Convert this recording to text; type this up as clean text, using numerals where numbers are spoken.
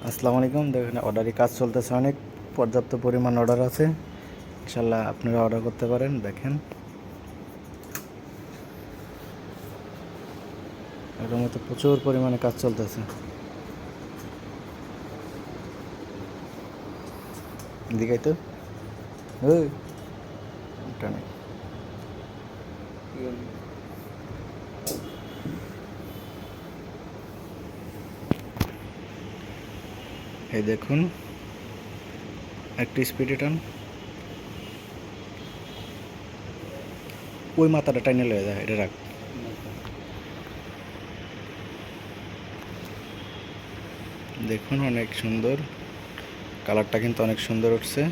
আসসালামু আলাইকুম। দেখেন অর্ডারি কাজ চলতেছে, অনেক পর্যাপ্ত পরিমাণ অর্ডার আছে। ইনশাল্লাহ আপনারা অর্ডার করতে পারেন। দেখেন এর মধ্যে প্রচুর পরিমাণে কাজ চলতেছে। দিকাই তো ওই ওটা নেই। এই দেখুন একটু স্পিডে টান, ওই মাথাটা টাইনে লয়ে যায়, এটা রাখ। দেখুন অনেক সুন্দর, কালারটা কিন্তু অনেক সুন্দর উঠছে।